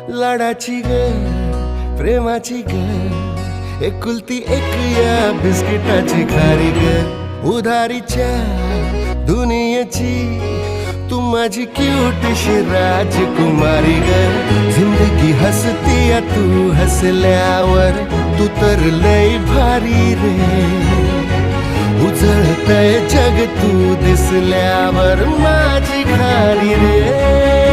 लाडाची ग प्रेमाची ग एकुलती एक या बिस्किटाची खारी ग उधारीच्या दुनियेची तू माझी क्यूटशी राजकुमारी ग जिंदगी हसती या तू हसल्यावर तू तर लय भारी रे उजळतय जग तू दिसल्यावर माझी खारी रे